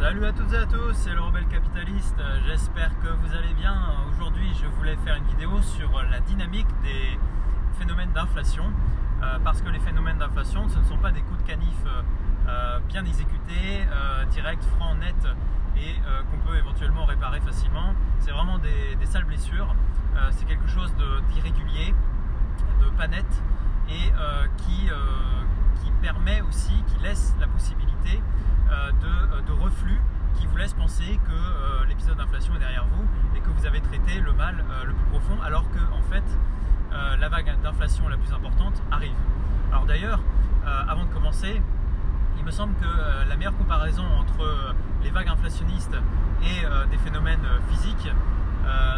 Salut à toutes et à tous, c'est le Rebelle Capitaliste, j'espère que vous allez bien. Aujourd'hui je voulais faire une vidéo sur la dynamique des phénomènes d'inflation, parce que les phénomènes d'inflation ce ne sont pas des coups de canif bien exécutés, directs, francs, nets et qu'on peut éventuellement réparer facilement. C'est vraiment des sales blessures, c'est quelque chose d'irrégulier, de pas net et qui permet aussi, qui laisse la possibilité de reflux, qui vous laisse penser que l'épisode d'inflation est derrière vous et que vous avez traité le mal le plus profond, alors que en fait la vague d'inflation la plus importante arrive. Alors d'ailleurs, avant de commencer, il me semble que la meilleure comparaison entre les vagues inflationnistes et des phénomènes physiques,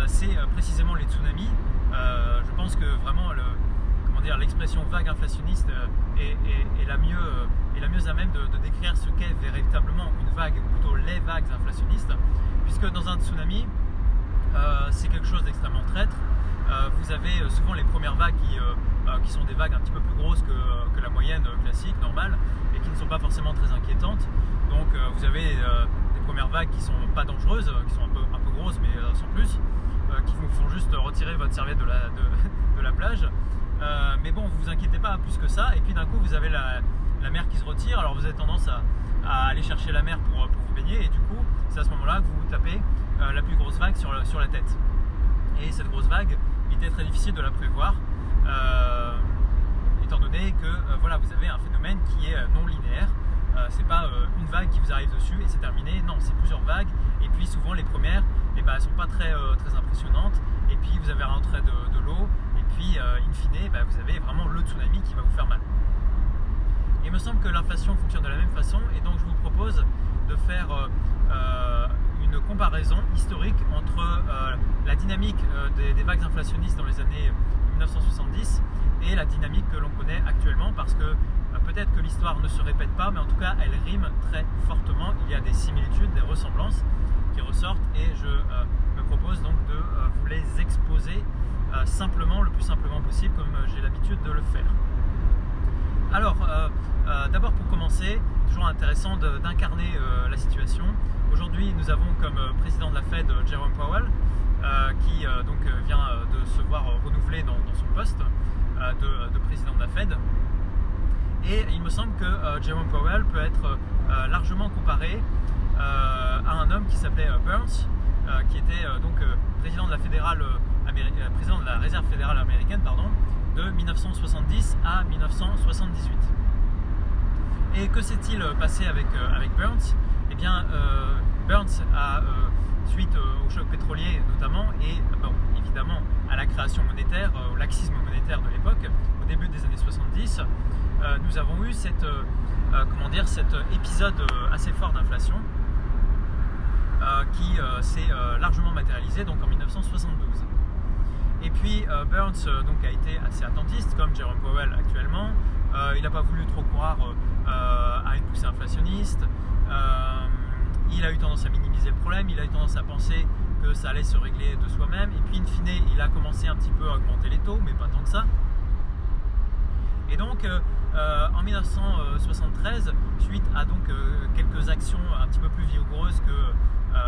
c'est précisément les tsunamis. Je pense que vraiment l'expression vague inflationniste est la mieux à même de décrire ce qu'est véritablement une vague, ou plutôt les vagues inflationnistes, puisque dans un tsunami, c'est quelque chose d'extrêmement traître. Vous avez souvent les premières vagues qui sont des vagues un petit peu plus grosses que la moyenne classique, normale, et qui ne sont pas forcément très inquiétantes. Donc vous avez des premières vagues qui ne sont pas dangereuses, qui sont un peu grosses, mais sans plus, qui vous font juste retirer votre serviette de la plage. Mais bon, vous vous inquiétez pas plus que ça, et puis d'un coup vous avez la mer qui se retire, alors vous avez tendance à aller chercher la mer pour vous baigner, et du coup c'est à ce moment là que vous vous tapez la plus grosse vague sur la tête. Et cette grosse vague, il était très difficile de la prévoir, étant donné que voilà, vous avez un phénomène qui est non linéaire. C'est pas une vague qui vous arrive dessus et c'est terminé, non, c'est plusieurs vagues, et puis souvent les premières elles sont pas très impressionnantes, et puis vous avez rentré de l'eau, et puis in fine vous avez vraiment le tsunami qui va vous faire mal. Il me semble que l'inflation fonctionne de la même façon, et donc je vous propose de faire une comparaison historique entre la dynamique des vagues inflationnistes dans les années 1970 et la dynamique que l'on connaît actuellement, parce que peut-être que l'histoire ne se répète pas, mais en tout cas elle rime très fortement. Il y a des similitudes, des ressemblances qui ressortent, et je me propose donc de vous les exposer le plus simplement possible, comme j'ai l'habitude de le faire. Alors d'abord, pour commencer, toujours intéressant d'incarner la situation. Aujourd'hui nous avons comme président de la Fed Jerome Powell, qui vient de se voir renouvelé dans son poste de président de la Fed. Et il me semble que Jerome Powell peut être largement comparé à un homme qui s'appelait Burns, qui était président de la Réserve fédérale américaine, de 1970 à 1978. Et que s'est-il passé avec Burns? Eh bien, Burns a, suite au choc pétrolier notamment, et évidemment à la création monétaire, au laxisme monétaire de l'époque, au début des années 70, nous avons eu cet épisode assez fort d'inflation qui s'est largement matérialisé en 1972. Et puis Burns a été assez attentiste, comme Jerome Powell actuellement. Il n'a pas voulu trop croire à une poussée inflationniste. Il a eu tendance à minimiser le problème, il a eu tendance à penser que ça allait se régler de soi-même, et puis in fine il a commencé un petit peu à augmenter les taux, mais pas tant que ça. Et donc en 1973, suite à quelques actions un petit peu plus vigoureuses que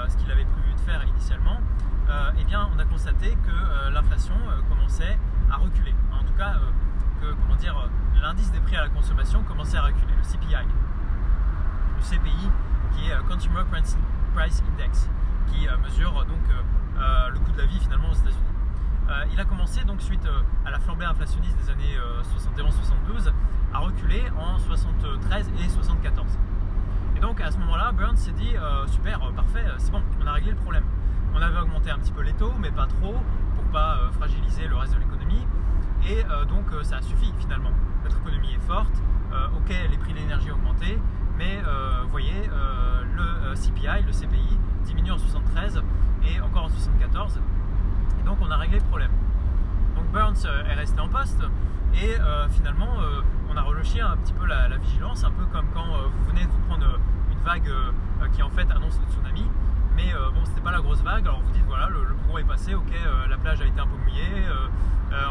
ce qu'il avait prévu de faire initialement, on a constaté que l'inflation commençait à reculer. En tout cas, l'indice des prix à la consommation commençait à reculer, le CPI. Le CPI, qui est Consumer Price Index, qui mesure le coût de la vie finalement aux États-Unis. Il a commencé suite à la flambée inflationniste des années 71-72 à reculer en 73 et 74. Et donc à ce moment-là, Burns s'est dit super, parfait, c'est bon, on a réglé le problème. On avait augmenté un petit peu les taux, mais pas trop, pour pas fragiliser le reste de l'économie. Et ça a suffi finalement. Notre économie est forte, ok, les prix de l'énergie ont augmenté, mais vous voyez, le CPI, le CPI, diminue en 73 et encore en 74. Et donc on a réglé le problème. Donc Burns est resté en poste, et finalement on a relâché un petit peu la vigilance, un peu comme quand vous venez de vous prendre une vague qui en fait annonce le tsunami. Mais c'était pas la grosse vague, alors vous dites voilà, le plus gros est passé, ok, la plage a été un peu mouillée,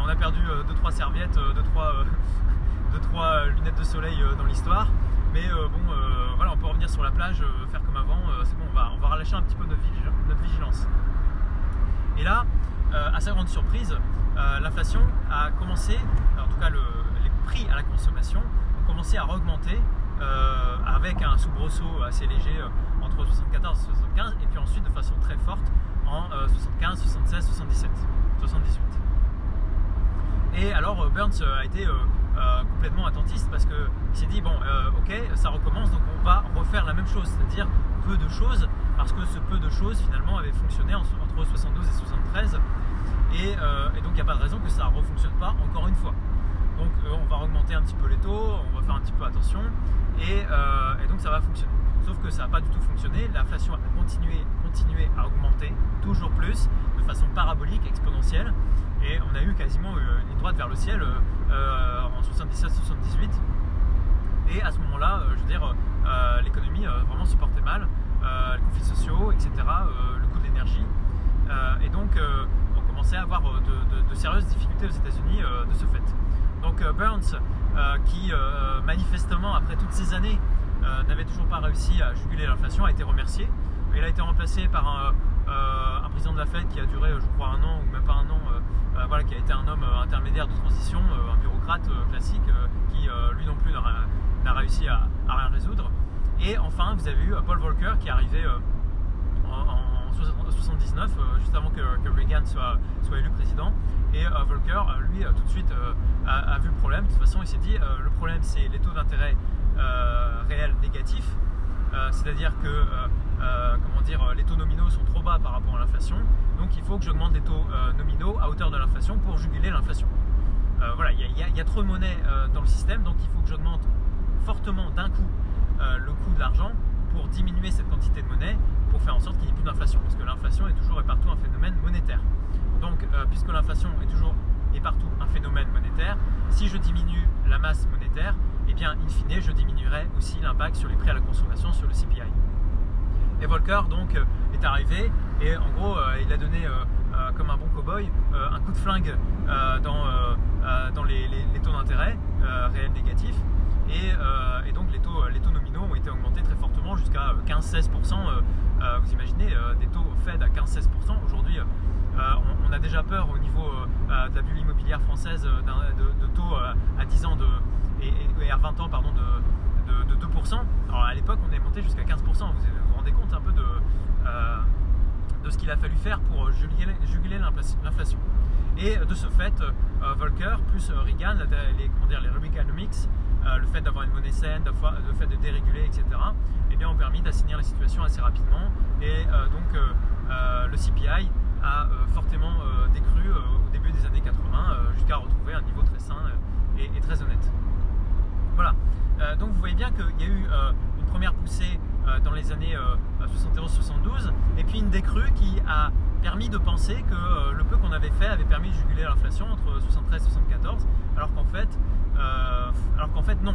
on a perdu 2-3 serviettes, 2-3 lunettes de soleil dans l'histoire, mais voilà, on peut revenir sur la plage, faire comme avant, c'est bon, accrocher un petit peu notre vigilance. Et là, à sa grande surprise, l'inflation a commencé, en tout cas les prix à la consommation ont commencé à augmenter avec un soubresaut assez léger entre 74 et 75, et puis ensuite de façon très forte en 75, 76, 77, 78. Et alors Burns a été complètement attentiste parce qu'il s'est dit bon ok, ça recommence, donc on va refaire la même chose, c'est-à-dire peu de choses, parce que ce peu de choses finalement avait fonctionné entre 72 et 73, et donc il n'y a pas de raison que ça ne refonctionne pas encore une fois. Donc on va augmenter un petit peu les taux, on va faire un petit peu attention, et donc ça va fonctionner. Sauf que ça n'a pas du tout fonctionné, l'inflation a continué à augmenter toujours plus, de façon parabolique, exponentielle, et on a eu quasiment une ligne droite vers le ciel en 77-78. Et à ce moment-là, je veux dire, l'économie vraiment supportait mal, les conflits sociaux, etc., le coût de l'énergie, et donc on commençait à avoir de sérieuses difficultés aux États-Unis de ce fait. Donc Burns, qui manifestement après toutes ces années n'avait toujours pas réussi à juguler l'inflation, a été remercié. Il a été remplacé par un président de la Fed qui a duré, je crois, un an ou même pas un an, voilà, qui a été un homme intermédiaire de transition, un bureaucrate classique qui lui non plus n'a réussi à rien résoudre. Et enfin, vous avez eu Paul Volcker qui est arrivé en 79, juste avant que Reagan soit élu président. Et Volcker, lui, tout de suite a vu le problème. De toute façon, il s'est dit le problème, c'est les taux d'intérêt réels négatifs, c'est-à-dire que comment dire, les taux nominaux sont trop bas par rapport à l'inflation. Donc, il faut que j'augmente les taux nominaux à hauteur de l'inflation pour juguler l'inflation. Voilà, il y a trop de monnaie dans le système, donc il faut que j'augmente fortement d'un coup le coût de l'argent pour diminuer cette quantité de monnaie, pour faire en sorte qu'il n'y ait plus d'inflation, parce que l'inflation est toujours et partout un phénomène monétaire. Donc puisque l'inflation est toujours et partout un phénomène monétaire, si je diminue la masse monétaire, eh bien in fine je diminuerai aussi l'impact sur les prix à la consommation, sur le CPI. Et Volcker donc est arrivé et en gros il a donné comme un bon cow-boy un coup de flingue dans les taux d'intérêt réels négatifs, et donc les taux nominaux ont été augmentés très fortement jusqu'à 15-16%. Vous imaginez des taux Fed à 15-16%. Aujourd'hui on a déjà peur au niveau de la bulle immobilière française de taux à 10 ans et à 20 ans pardon, de 2%. Alors à l'époque on est monté jusqu'à 15%. Vous vous rendez compte un peu de ce qu'il a fallu faire pour juguler l'inflation. Et de ce fait, Volcker plus Reagan, les Reaganomics, le fait d'avoir une monnaie saine, le fait de déréguler, etc., eh bien, ont permis d'assainir la situation assez rapidement. Et donc le CPI a fortement décru au début des années 80 jusqu'à retrouver un niveau très sain et très honnête. Voilà, donc vous voyez bien qu'il y a eu une première poussée dans les années 71-72 et puis une décrue qui a permis de penser que le peu qu'on avait fait avait permis de juguler l'inflation entre 73 et 74, alors qu'en fait non.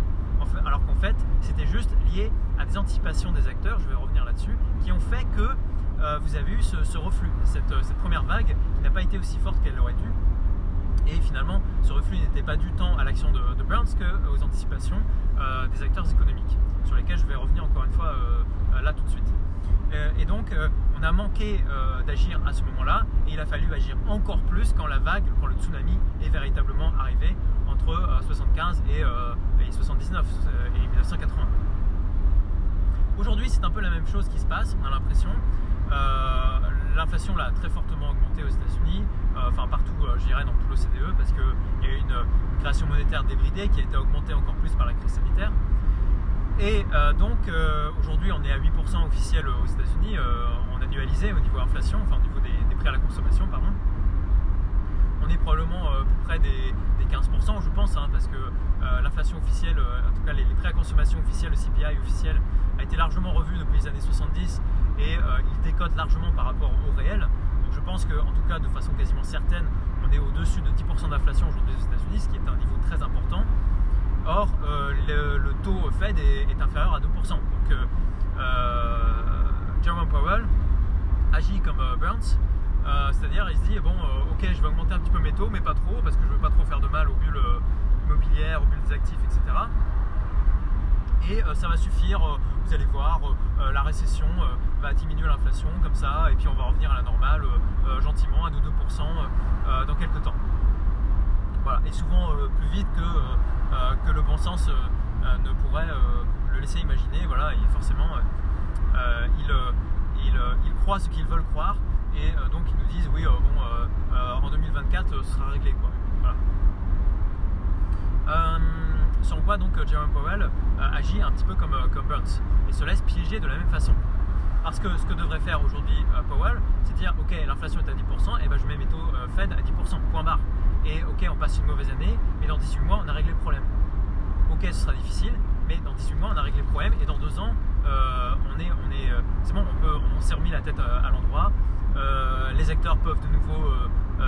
Alors qu'en fait c'était juste lié à des anticipations des acteurs, je vais revenir là-dessus, qui ont fait que vous avez eu ce reflux, cette première vague qui n'a pas été aussi forte qu'elle aurait dû. Et finalement, ce reflux n'était pas dû tant à l'action de Burns qu'aux anticipations des acteurs économiques, sur lesquels je vais revenir encore une fois là tout de suite. Et donc, on a manqué d'agir à ce moment-là, et il a fallu agir encore plus quand le tsunami est véritablement arrivé entre 75 et 79 et 1980. Aujourd'hui, c'est un peu la même chose qui se passe, on a l'impression. L'inflation l'a très fortement augmenté aux États-Unis, enfin partout, je dirais dans tout l'OCDE, parce qu'il y a eu une création monétaire débridée qui a été augmentée encore plus par la crise sanitaire. Et donc aujourd'hui on est à 8% officiel aux États-Unis en annualisé au niveau inflation, enfin au niveau des prix à la consommation, pardon. On est probablement plus près des 15%, je pense, parce que l'inflation officielle, en tout cas les prix à consommation officiels, le CPI officiel, a été largement revu depuis les années 70 et il décote largement par rapport au réel. Donc je pense qu'en tout cas de façon quasiment certaine, on est au-dessus de 10% d'inflation aujourd'hui aux États-Unis, ce qui est un niveau très important. Or, le taux Fed est inférieur à 2%. Donc, Jerome Powell agit comme Burns, c'est-à-dire il se dit bon, ok, je vais augmenter un petit peu mes taux, mais pas trop, parce que je ne veux pas trop faire de mal aux bulles immobilières, aux bulles des actifs, etc. Et ça va suffire, vous allez voir, la récession va diminuer l'inflation comme ça, et puis on va revenir à la normale gentiment, 1 ou 2% dans quelques temps. Voilà. Et souvent plus vite que le bon sens ne pourrait le laisser imaginer. Voilà. Et forcément, ils croient ce qu'ils veulent croire, et donc ils nous disent oui, en 2024 ce sera réglé, quoi. Voilà. Selon quoi donc Jerome Powell agit un petit peu comme Burns et se laisse piéger de la même façon. Parce que ce que devrait faire aujourd'hui Powell, c'est dire ok, l'inflation est à 10%, et ben je mets mes taux Fed à 10%, point barre. Et ok, on passe une mauvaise année, mais dans 18 mois on a réglé le problème. Ok, ce sera difficile, mais dans 18 mois on a réglé le problème, et dans 2 ans c'est bon, on s'est remis la tête à l'endroit. Les acteurs peuvent de nouveau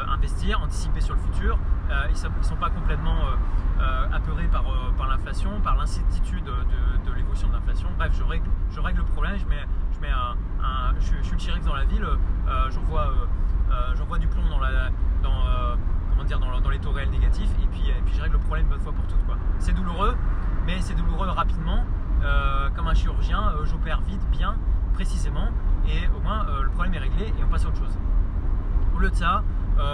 investir, anticiper sur le futur. Ils ne sont pas complètement apeurés par l'inflation, par l'incertitude de l'évolution de l'inflation. Bref, je règle le problème, je suis le shérif dans la ville, j'envoie du plomb dans les taux réels négatifs, et puis je règle le problème une bonne fois pour toutes, quoi. C'est douloureux, mais c'est douloureux rapidement. Comme un chirurgien, j'opère vite, bien, précisément, et au moins le problème est réglé et on passe à autre chose. Au lieu de ça,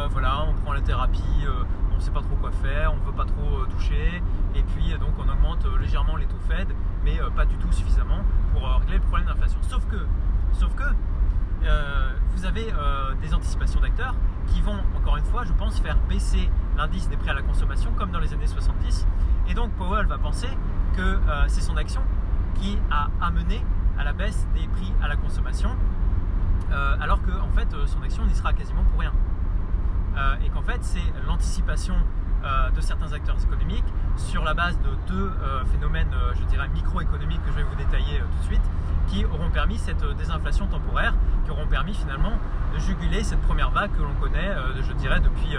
voilà, on prend la thérapie, on ne sait pas trop quoi faire, on ne veut pas trop toucher, et puis donc on augmente légèrement les taux Fed, mais pas du tout suffisamment pour régler le problème d'inflation. Sauf que vous avez des anticipations d'acteurs qui vont, encore une fois, je pense, faire baisser l'indice des prix à la consommation comme dans les années 70, et donc Powell va penser que c'est son action qui a amené à la baisse des prix à la consommation, alors que en fait son action n'y sera quasiment pour rien, et qu'en fait c'est l'anticipation de certains acteurs économiques sur la base de 2 phénomènes, je dirais microéconomiques, que je vais vous détailler tout de suite, qui auront permis cette désinflation temporaire, qui auront permis finalement de juguler cette première vague que l'on connaît, je dirais depuis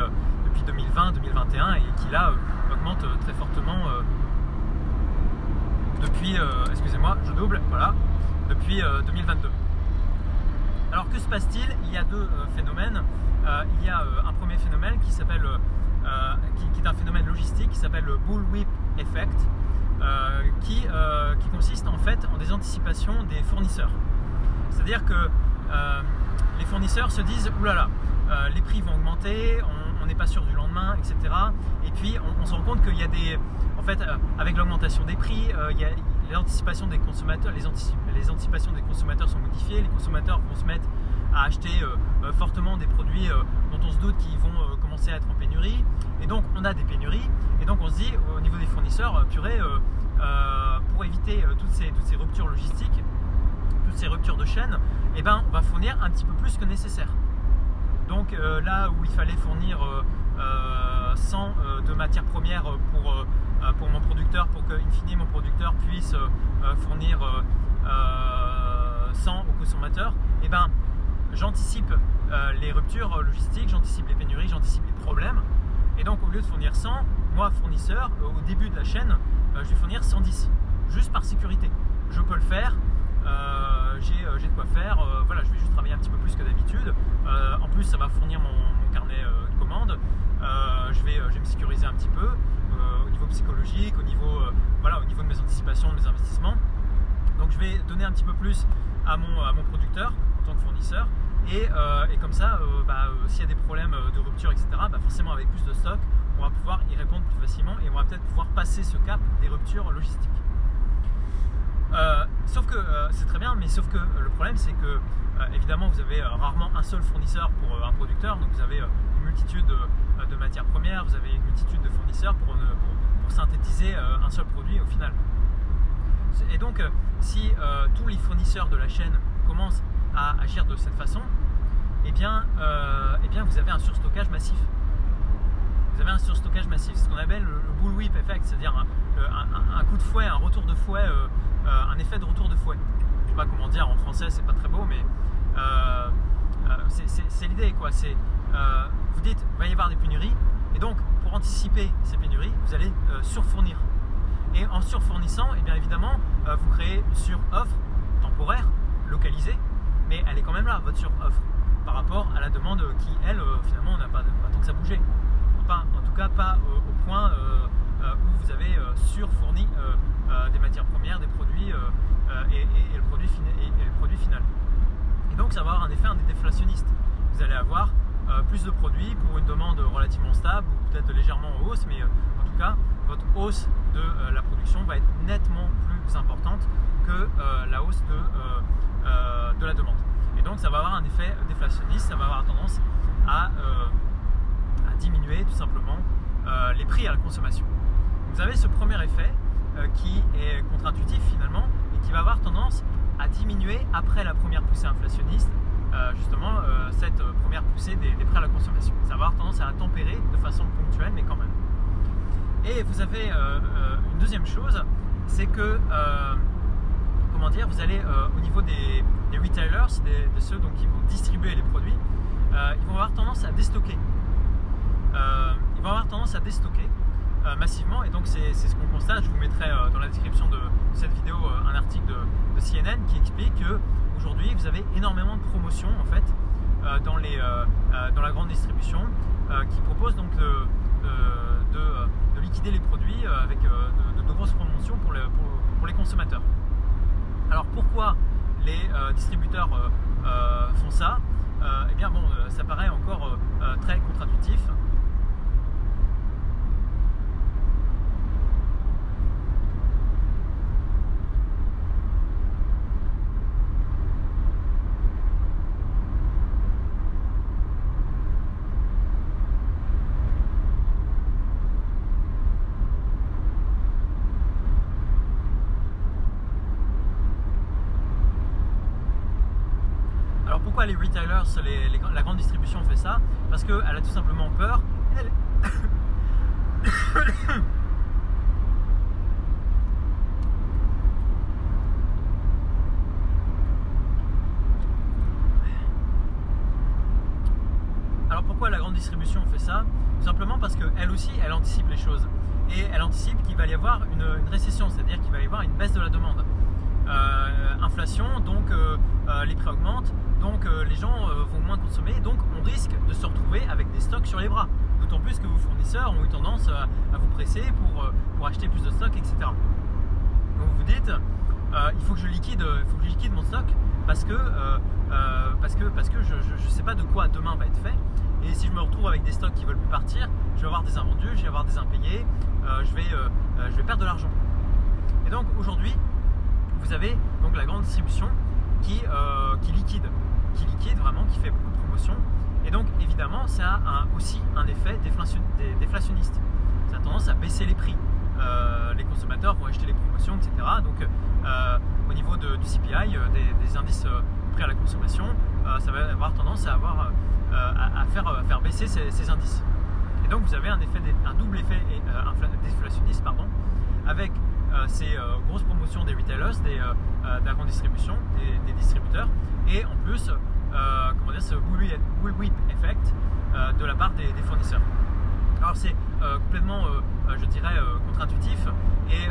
2020-2021, et qui là augmente très fortement depuis, excusez-moi, je double, voilà, depuis 2022. Alors que se passe-t-il? Il y a 2 phénomènes. Il y a un premier phénomène qui s'appelle, qui est un phénomène logistique, qui s'appelle le bullwhip effect, qui consiste en fait en des anticipations des fournisseurs. C'est-à-dire que les fournisseurs se disent oulala, les prix vont augmenter, on n'est pas sûr du lendemain, etc. Et puis on se rend compte qu'il y a des, en fait, avec l'augmentation des prix, il y a les anticipations des consommateurs, les anticipations des consommateurs sont modifiées. Les consommateurs vont se mettre à acheter fortement des produits dont on se doute qu'ils vont commencer à être en pénurie. Et donc on a des pénuries. Et donc on se dit au niveau des fournisseurs, purée, pour éviter toutes ces ruptures logistiques, toutes ces ruptures de chaîne, eh ben, on va fournir un petit peu plus que nécessaire. Donc là où il fallait fournir 100 de matières premières pour mon producteur, pour que in fine mon producteur puisse fournir 100 aux consommateurs, et ben j'anticipe les ruptures logistiques, j'anticipe les pénuries, j'anticipe les problèmes, et donc au lieu de fournir 100, moi fournisseur, au début de la chaîne, je vais fournir 110, juste par sécurité. Je peux le faire, j'ai de quoi faire, voilà, je vais juste travailler un petit peu plus que d'habitude, en plus ça va fournir mon carnet de commandes, je vais me sécuriser un petit peu au niveau psychologique, au niveau de mes anticipations, de mes investissements. Donc je vais donner un petit peu plus à mon producteur en tant que fournisseur, et comme ça, s'il y a des problèmes de rupture, etc., forcément avec plus de stock, on va pouvoir y répondre plus facilement, et on va peut-être pouvoir passer ce cap des ruptures logistiques. Sauf que c'est très bien, mais sauf que le problème c'est que évidemment vous avez rarement un seul fournisseur pour un producteur, donc vous avez une multitude de matières premières, vous avez une multitude de fournisseurs pour synthétiser un seul produit au final. Et donc si tous les fournisseurs de la chaîne commencent à agir de cette façon, eh bien vous avez un surstockage massif. Vous avez un surstockage massif, c'est ce qu'on appelle le bullwhip effect, c'est-à-dire un coup de fouet, un retour de fouet, un effet de retour de fouet. Je ne sais pas comment dire en français, c'est pas très beau, mais c'est l'idée, quoi. C'est vous dites, il va y avoir des pénuries, et donc pour anticiper ces pénuries, vous allez surfournir. Et en surfournissant, eh bien évidemment, vous créez une sur-offre temporaire, localisée, mais elle est quand même là, votre sur-offre, par rapport à la demande qui, elle, finalement, n'a pas tant que ça bougé. En tout cas, pas au point où vous avez surfourni des matières premières, des produits et le produit final. Donc ça va avoir un effet déflationniste. Vous allez avoir plus de produits pour une demande relativement stable ou peut-être légèrement en hausse, mais en tout cas votre hausse de la production va être nettement plus importante que la hausse de la demande. Et donc ça va avoir un effet déflationniste, ça va avoir tendance à diminuer tout simplement les prix à la consommation. Vous avez ce premier effet qui est contre-intuitif finalement et qui va avoir tendance à diminuer après la première poussée inflationniste, justement cette première poussée des prix à la consommation. Ça va avoir tendance à tempérer de façon ponctuelle, mais quand même. Et vous avez une deuxième chose, c'est que comment dire, vous allez au niveau des retailers, de ceux donc, qui vont distribuer les produits, ils vont avoir tendance à déstocker. Massivement, et donc c'est ce qu'on constate. Je vous mettrai dans la description de cette vidéo un article de CNN qui explique que aujourd'hui vous avez énormément de promotions en fait dans la grande distribution qui propose donc de liquider les produits avec de grosses promotions pour les consommateurs. Alors pourquoi les distributeurs font ça? Eh bien bon, ça paraît encore très contre-intuitif. Pourquoi les retailers, la grande distribution fait ça? Parce qu'elle a tout simplement peur. Alors pourquoi la grande distribution fait ça? Tout simplement parce qu'elle aussi, elle anticipe les choses. Et elle anticipe qu'il va y avoir une récession, c'est-à-dire qu'il va y avoir une baisse de la demande. Inflation, donc les prix augmentent, donc les gens vont moins consommer, donc on risque de se retrouver avec des stocks sur les bras. D'autant plus que vos fournisseurs ont eu tendance à vous presser pour acheter plus de stocks, etc. Donc vous vous dites, il faut que je liquide mon stock parce que je ne sais pas de quoi demain va être fait. Et si je me retrouve avec des stocks qui ne veulent plus partir, je vais avoir des invendus, je vais avoir des impayés, je vais perdre de l'argent. Et donc aujourd'hui, vous avez donc la grande distribution qui liquide vraiment, qui fait beaucoup de promotions. Et donc évidemment, ça a aussi un effet déflationniste. Ça a tendance à baisser les prix. Les consommateurs vont acheter les promotions, etc. Donc au niveau du CPI, des indices prix à la consommation, ça va avoir tendance à faire baisser ces indices. Et donc vous avez un double effet déflationniste, avec ces grosses promotions des retailers, de la grande distribution, des distributeurs, et en plus ce bullwhip effect de la part des fournisseurs. Alors c'est complètement, je dirais, contre-intuitif et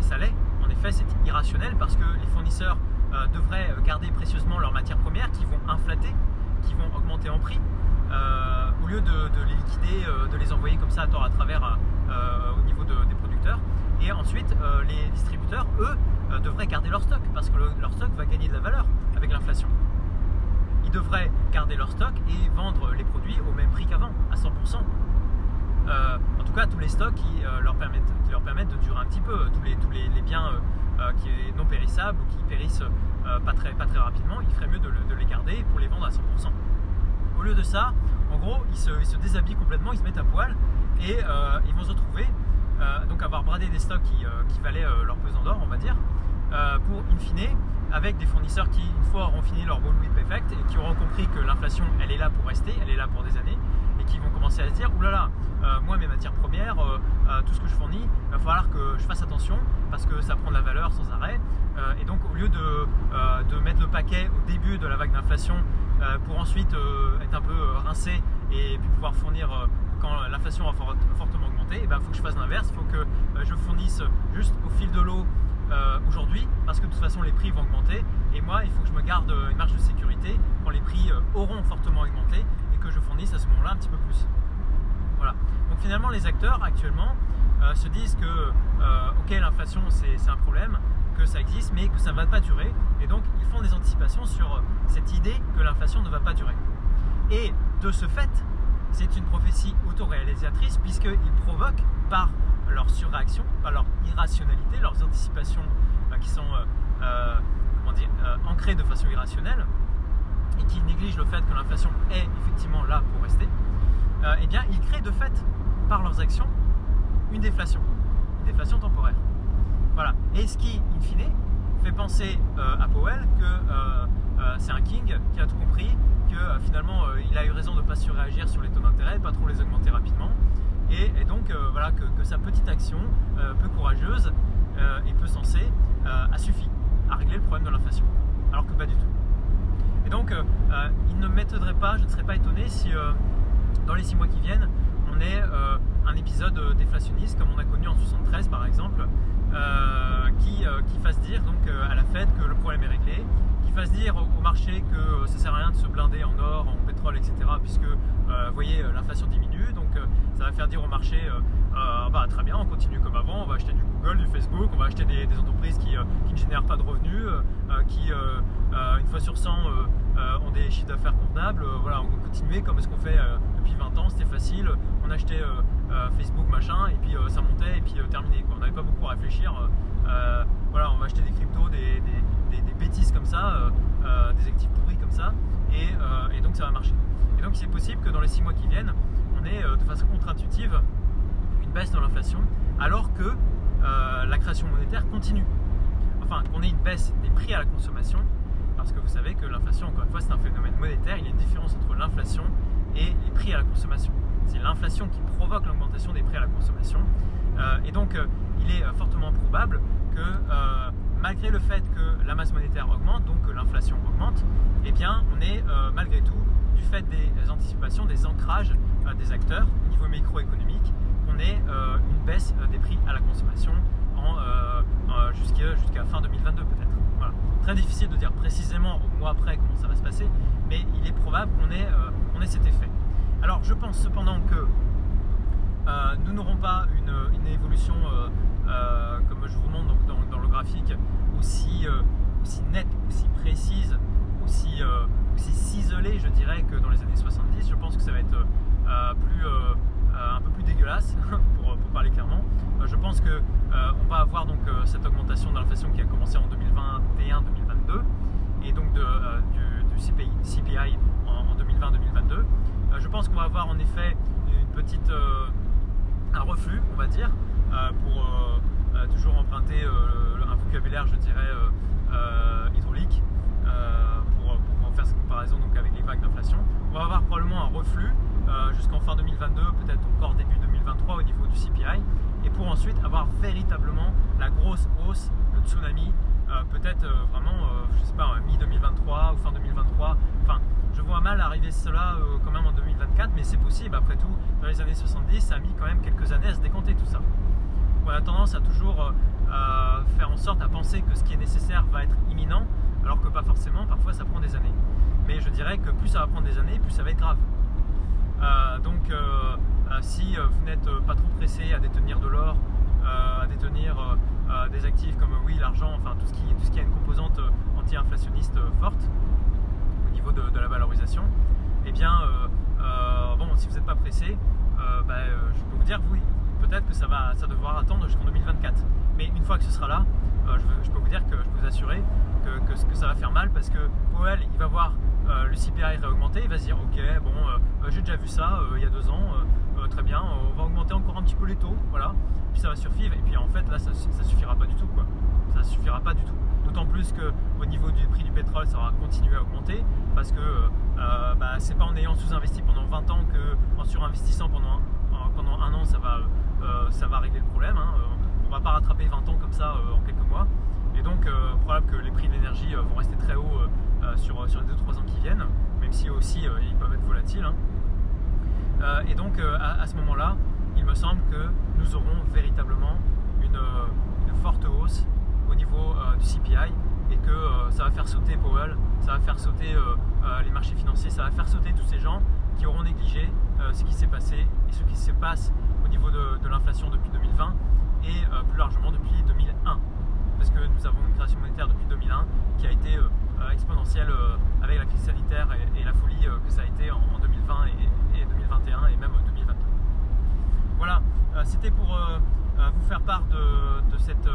ça l'est. En effet, c'est irrationnel parce que les fournisseurs devraient garder précieusement leurs matières premières qui vont inflater, qui vont augmenter en prix, au lieu de les liquider, de les envoyer comme ça à tort à travers au niveau des producteurs. Et ensuite, les distributeurs, eux, devraient garder leur stock parce que leur stock va gagner de la valeur avec l'inflation. Ils devraient garder leur stock et vendre les produits au même prix qu'avant, à 100%. En tout cas, tous les stocks qui leur permettent de durer un petit peu, tous les biens qui sont non périssables ou qui périssent pas très rapidement, il ferait mieux de les garder pour les vendre à 100%. Au lieu de ça, en gros, ils se déshabillent complètement, ils se mettent à poil et ils vont se retrouver donc avoir bradé des stocks qui valaient leur pesant d'or, on va dire, pour in fine, avec des fournisseurs qui, une fois, auront fini leur bullwhip effect et qui auront compris que l'inflation, elle est là pour rester, elle est là pour des années, et qui vont commencer à se dire, oulala, moi mes matières premières, tout ce que je fournis, il va falloir que je fasse attention parce que ça prend de la valeur sans arrêt, et donc au lieu de mettre le paquet au début de la vague d'inflation pour ensuite être un peu rincé et puis pouvoir fournir quand l'inflation va fortement augmenter, il faut que je fasse l'inverse, il faut que je fournisse juste au fil de l'eau aujourd'hui, parce que de toute façon les prix vont augmenter, et moi il faut que je me garde une marge de sécurité quand les prix auront fortement augmenté et que je fournisse à ce moment-là un petit peu plus. Voilà. Donc finalement les acteurs actuellement se disent que ok, l'inflation c'est un problème, que ça existe, mais que ça ne va pas durer. Et donc, ils font des anticipations sur cette idée que l'inflation ne va pas durer. Et de ce fait, c'est une prophétie autoréalisatrice puisqu'ils provoquent par leur surréaction, par leur irrationalité, leurs anticipations qui sont ancrées de façon irrationnelle et qui négligent le fait que l'inflation est effectivement là pour rester, eh bien, ils créent de fait, par leurs actions, une déflation temporaire. Voilà. Et ce qui, in fine, fait penser à Powell que c'est un king qui a tout compris, que finalement il a eu raison de ne pas surréagir sur les taux d'intérêt, pas trop les augmenter rapidement, et donc voilà que sa petite action peu courageuse et peu sensée a suffi à régler le problème de l'inflation, alors que pas du tout. Et donc il ne m'étonnerait pas, je ne serais pas étonné si dans les 6 mois qui viennent on ait un épisode déflationniste comme on a connu en 73 par exemple, qui fasse dire donc à la Fed que le problème est réglé, qui fasse dire au marché que ça sert à rien de se blinder en or, en pétrole, etc. puisque vous voyez l'inflation diminue, donc ça va faire dire au marché bah, très bien, on continue comme avant, on va acheter du Google, du Facebook, on va acheter des entreprises qui ne génèrent pas de revenus, qui une fois sur 100 ont des chiffres d'affaires convenables, voilà, on va continuer comme ce qu'on fait depuis 20 ans, c'était facile, on achetait Facebook machin et puis ça montait et puis terminé quoi. On n'avait pas beaucoup à réfléchir, voilà, on va acheter des cryptos, des bêtises comme ça, des actifs pourris comme ça et donc ça va marcher. Et donc c'est possible que dans les 6 mois qui viennent on ait de façon contre-intuitive une baisse de l'inflation alors que la création monétaire continue, enfin qu'on ait une baisse des prix à la consommation, parce que vous savez que l'inflation, encore une fois, c'est un phénomène monétaire, il y a une différence entre l'inflation et les prix à la consommation. C'est l'inflation qui provoque l'augmentation des prix à la consommation. Et donc, il est fortement probable que, malgré le fait que la masse monétaire augmente, donc que l'inflation augmente, eh bien, on est malgré tout, du fait des anticipations, des ancrages des acteurs au niveau microéconomique, qu'on ait une baisse des prix à la consommation jusqu'à fin 2022 peut-être. Voilà. Très difficile de dire précisément au mois après comment ça va se passer, mais il est probable qu'on ait cet effet. Alors je pense cependant que nous n'aurons pas une évolution comme je vous montre donc dans le graphique aussi nette, aussi précise, aussi ciselée je dirais que dans les années 70. Je pense que ça va être un peu plus dégueulasse pour parler clairement. Je pense que on va avoir donc cette augmentation de l'inflation qui a commencé en 2021-2022 et donc du CPI en 2020-2022. Je pense qu'on va avoir en effet un reflux, on va dire, pour toujours emprunter un vocabulaire, je dirais, hydraulique, pour faire cette comparaison donc, avec les vagues d'inflation. On va avoir probablement un reflux jusqu'en fin 2022, peut-être encore début 2023 au niveau du CPI, et pour ensuite avoir véritablement la grosse hausse, le tsunami, peut-être vraiment, je sais pas, mi-2023 ou fin 2023. Enfin, je vois mal arriver cela quand même en 2024, mais c'est possible. Après tout, dans les années 70, ça a mis quand même quelques années à se décompter tout ça. On a tendance à toujours faire en sorte à penser que ce qui est nécessaire va être imminent, alors que pas forcément, parfois ça prend des années. Mais je dirais que plus ça va prendre des années, plus ça va être grave. Donc si vous n'êtes pas trop pressé à détenir de l'or, à détenir des actifs comme oui, l'argent, enfin tout ce qui a une composante anti-inflationniste forte au niveau de la valorisation, eh bien bon, si vous n'êtes pas pressé, je peux vous dire oui, peut-être que ça devra attendre jusqu'en 2024. Mais une fois que ce sera là, je peux vous dire que je peux vous assurer que ça va faire mal, parce que Powell il va voir le CPI réaugmenter, il va se dire ok, bon, j'ai déjà vu ça il y a 2 ans, très bien, on va augmenter encore un petit peu les taux, voilà, puis ça va suffire, et puis en fait là ça suffira pas du tout quoi, ça suffira pas du tout, d'autant plus que au niveau du prix du pétrole ça va continuer à augmenter, parce que c'est pas en ayant sous-investi pendant 20 ans qu'en surinvestissant pendant 1 an ça va régler le problème, hein. On va pas rattraper 20 ans comme ça en quelques mois, et donc probable que les prix de l'énergie vont rester très hauts sur les 2-3 ans qui viennent, même si aussi ils peuvent être volatiles, hein. Et donc à ce moment-là, il me semble que nous aurons véritablement une forte hausse au niveau du CPI, et que ça va faire sauter Powell, ça va faire sauter les marchés financiers, ça va faire sauter tous ces gens qui auront négligé ce qui s'est passé et ce qui se passe au niveau de l'inflation depuis 2020 et plus largement depuis 2001. parce que nous avons une création monétaire depuis 2001 qui a été exponentielle avec la crise sanitaire et la folie que ça a été en 2020 et 2021 et même 2022. Voilà, c'était pour vous faire part de cette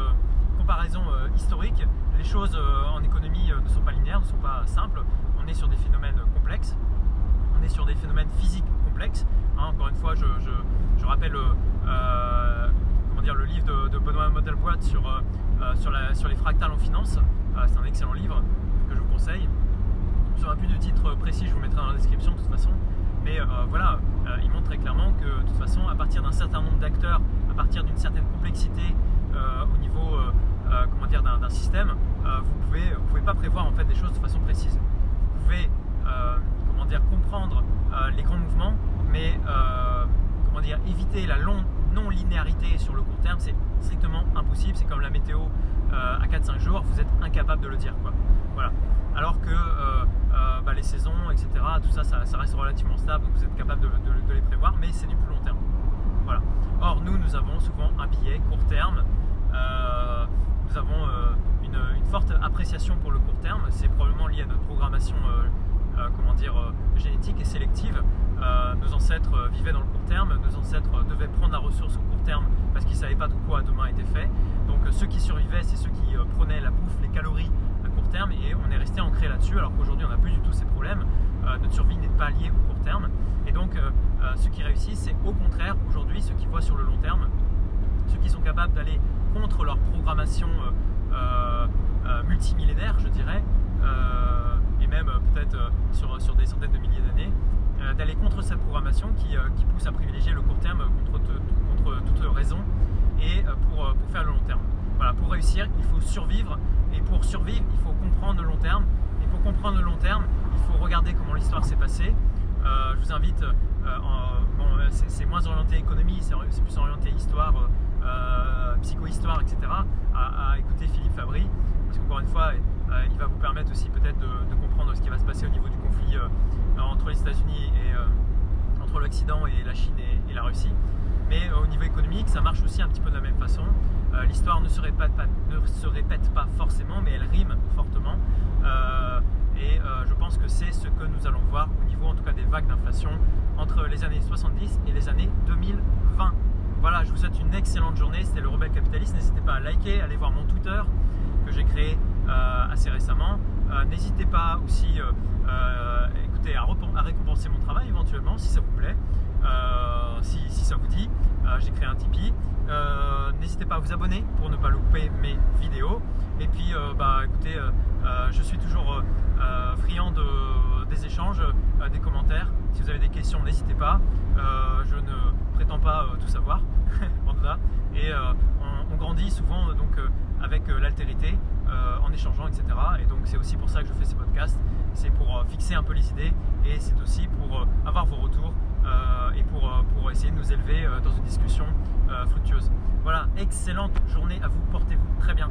comparaison historique. Les choses en économie ne sont pas linéaires, ne sont pas simples. On est sur des phénomènes complexes, on est sur des phénomènes physiques complexes. Encore une fois, je rappelle le livre de Benoît Modelboit sur les fractales en finance. C'est un excellent livre que je vous conseille. Je ne me souviens plus du titre précis, je vous mettrai dans la description de toute façon. Mais voilà, il montre très clairement que de toute façon, à partir d'un certain nombre d'acteurs, à partir d'une certaine complexité au niveau d'un système, vous pouvez pas prévoir en fait des choses de façon précise. Vous pouvez comprendre les grands mouvements, mais éviter la non-linéarité sur le court terme, c'est strictement impossible. C'est comme la météo à 4-5 jours, vous êtes incapable de le dire, quoi. Voilà. Alors que les saisons, etc., tout ça, ça reste relativement stable, donc vous êtes capable de les prévoir, mais c'est du plus long terme. Voilà. Or, nous avons souvent un biais court terme. Nous avons une forte appréciation pour le court terme. C'est probablement lié à notre programmation génétique et sélective. Nos ancêtres vivaient dans le court terme, nos ancêtres devaient prendre la ressource au court terme parce qu'ils ne savaient pas de quoi demain était fait. Donc ceux qui survivaient, c'est ceux qui prenaient la bouffe, les calories à court terme, et on est resté ancré là-dessus, alors qu'aujourd'hui on n'a plus du tout ces problèmes. Notre survie n'est pas liée au court terme, et donc ceux qui réussissent, c'est au contraire aujourd'hui ceux qui voient sur le long terme, ceux qui sont capables d'aller contre leur programmation multimillénaire, je dirais, et même peut-être sur des centaines de milliers d'années, d'aller contre cette programmation qui pousse à privilégier le court terme contre toute raison, et pour faire le long terme. Voilà, pour réussir, il faut survivre, et pour survivre, il faut comprendre le long terme, et pour comprendre le long terme, il faut regarder comment l'histoire s'est passée. Je vous invite, c'est moins orienté économie, c'est plus orienté histoire, psycho-histoire, etc., à écouter Philippe Fabry, parce qu'encore une fois, il va vous permettre aussi peut-être de comprendre ce qui va se passer au niveau du conflit entre les États-Unis et entre l'Occident et la Chine et la Russie. Mais au niveau économique, ça marche aussi un petit peu de la même façon. L'histoire ne se répète pas forcément, mais elle rime fortement. Je pense que c'est ce que nous allons voir au niveau en tout cas des vagues d'inflation entre les années 70 et les années 2020. Voilà, je vous souhaite une excellente journée. C'était le Rebelle Capitaliste. N'hésitez pas à liker, allez voir mon Twitter que j'ai créé assez récemment. N'hésitez pas aussi à récompenser mon travail éventuellement si ça vous plaît, si ça vous dit. J'ai créé un Tipeee. N'hésitez pas à vous abonner pour ne pas louper mes vidéos. Et puis je suis toujours friand des échanges, des commentaires. Si vous avez des questions, n'hésitez pas. Je ne prétends pas tout savoir. Et on grandit souvent avec l'altérité, en échangeant, etc. Et donc c'est aussi pour ça que je fais ces podcasts. C'est pour fixer un peu les idées, et c'est aussi pour avoir vos retours et pour essayer de nous élever dans une discussion fructueuse. Voilà, excellente journée à vous, portez-vous très bien.